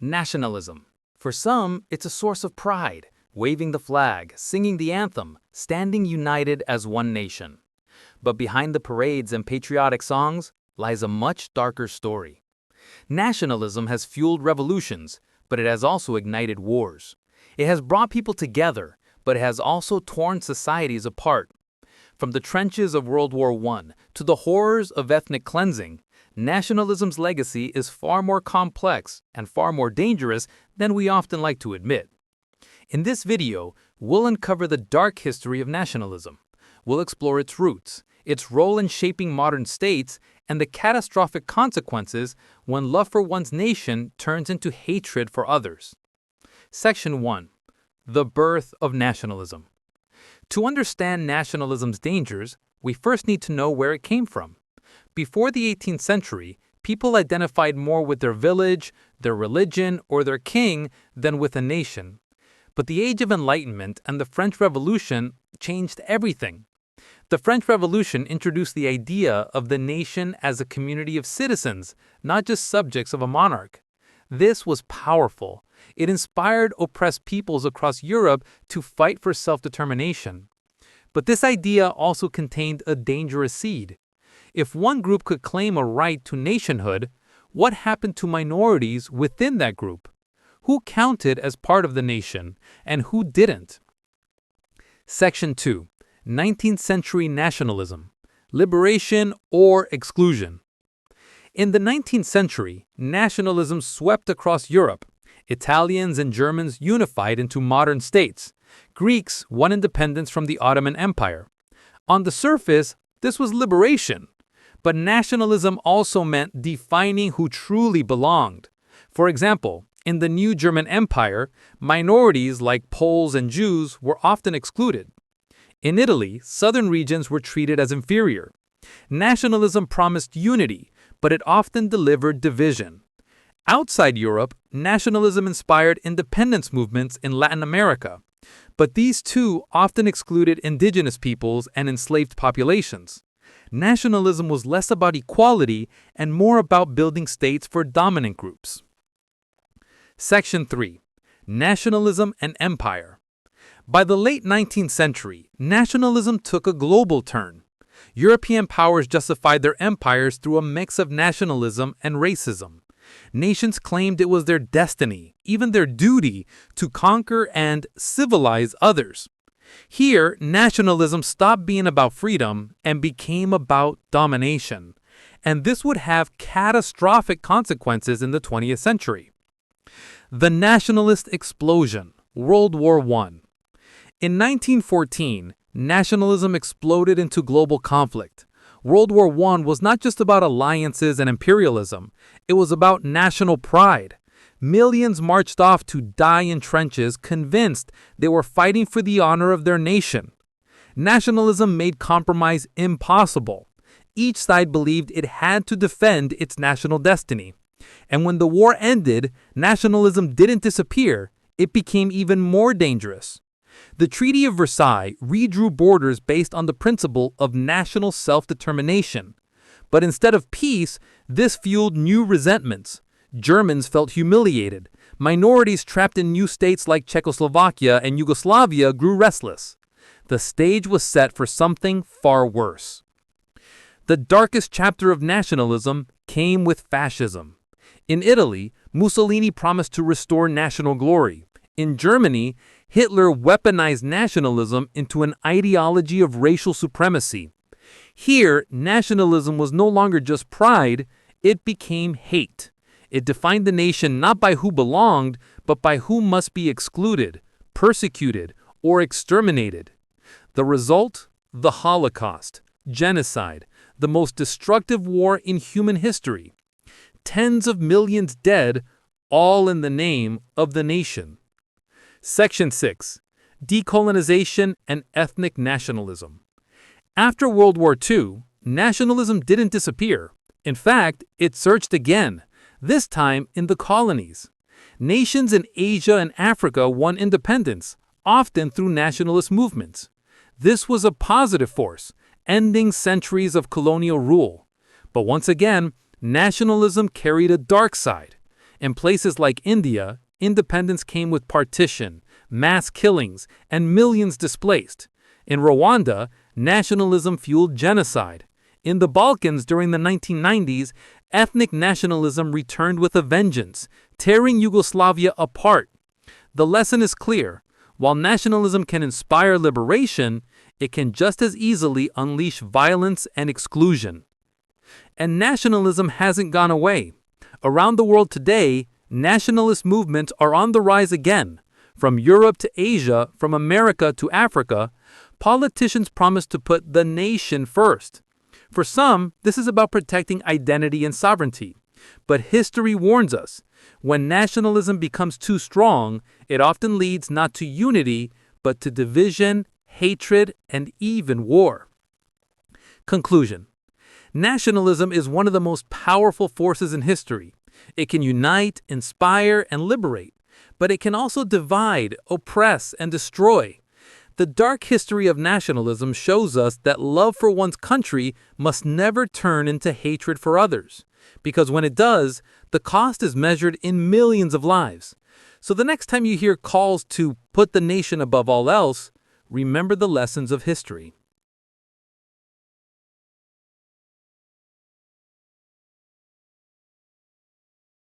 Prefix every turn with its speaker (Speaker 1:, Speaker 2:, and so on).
Speaker 1: Nationalism. For some, it's a source of pride, waving the flag, singing the anthem, standing united as one nation. But behind the parades and patriotic songs lies a much darker story. Nationalism has fueled revolutions, but it has also ignited wars. It has brought people together, but it has also torn societies apart. From the trenches of World War I to the horrors of ethnic cleansing, nationalism's legacy is far more complex and far more dangerous than we often like to admit. In this video, we'll uncover the dark history of nationalism. We'll explore its roots, its role in shaping modern states, and the catastrophic consequences when love for one's nation turns into hatred for others. Section 1. The birth of nationalism. To understand nationalism's dangers, we first need to know where it came from. Before the 18th century, people identified more with their village, their religion, or their king than with a nation. But the Age of Enlightenment and the French Revolution changed everything. The French Revolution introduced the idea of the nation as a community of citizens, not just subjects of a monarch. This was powerful. It inspired oppressed peoples across Europe to fight for self-determination. But this idea also contained a dangerous seed. If one group could claim a right to nationhood, what happened to minorities within that group? Who counted as part of the nation, and who didn't? Section 2. 19th century nationalism. Liberation or exclusion. In the 19th century, nationalism swept across Europe. Italians and Germans unified into modern states. Greeks won independence from the Ottoman Empire. On the surface, this was liberation. But nationalism also meant defining who truly belonged. For example, in the new German Empire, minorities like Poles and Jews were often excluded. In Italy, southern regions were treated as inferior. Nationalism promised unity, but it often delivered division. Outside Europe, nationalism inspired independence movements in Latin America. But these too often excluded indigenous peoples and enslaved populations. Nationalism was less about equality and more about building states for dominant groups. Section 3. Nationalism and Empire. By the late 19th century, nationalism took a global turn. European powers justified their empires through a mix of nationalism and racism. Nations claimed it was their destiny, even their duty, to conquer and civilize others. Here, nationalism stopped being about freedom and became about domination. And this would have catastrophic consequences in the 20th century. The nationalist explosion, World War I. In 1914, nationalism exploded into global conflict. World War I was not just about alliances and imperialism. It was about national pride. Millions marched off to die in trenches, convinced they were fighting for the honor of their nation. Nationalism made compromise impossible. Each side believed it had to defend its national destiny. And when the war ended, nationalism didn't disappear. It became even more dangerous. The Treaty of Versailles redrew borders based on the principle of national self-determination. But instead of peace, this fueled new resentments. Germans felt humiliated. Minorities trapped in new states like Czechoslovakia and Yugoslavia grew restless. The stage was set for something far worse. The darkest chapter of nationalism came with fascism. In Italy, Mussolini promised to restore national glory. In Germany, Hitler weaponized nationalism into an ideology of racial supremacy. Here, nationalism was no longer just pride, it became hate. It defined the nation not by who belonged, but by who must be excluded, persecuted, or exterminated. The result? The Holocaust, genocide, the most destructive war in human history. Tens of millions dead, all in the name of the nation. Section 6. Decolonization and ethnic nationalism. After World War II, nationalism didn't disappear. In fact, it surged again, this time in the colonies. Nations in Asia and Africa won independence, often through nationalist movements. This was a positive force, ending centuries of colonial rule. But once again, nationalism carried a dark side.
Speaker 2: In places like India, independence came with partition, mass killings, and millions displaced. In Rwanda, nationalism fueled genocide. In the Balkans during the 1990s, ethnic nationalism returned with a vengeance, tearing Yugoslavia apart. The lesson is clear. While nationalism can inspire liberation, it can just as easily unleash violence and exclusion. And nationalism hasn't gone away. Around the world today, nationalist movements are on the rise again. From Europe to Asia, from America to Africa, politicians promise to put the nation first. For some, this is about protecting identity and sovereignty. But history warns us, when nationalism becomes too strong, it often leads not to unity, but to division, hatred, and even war. Conclusion. Nationalism is one of the most powerful forces in history. It can unite, inspire, and liberate, but it can also divide, oppress, and destroy. The dark history of nationalism shows us that love for one's country must never turn into hatred for others, because when it does, the cost is measured in millions of lives. So the next time you hear calls to put the nation above all else, remember the lessons of history.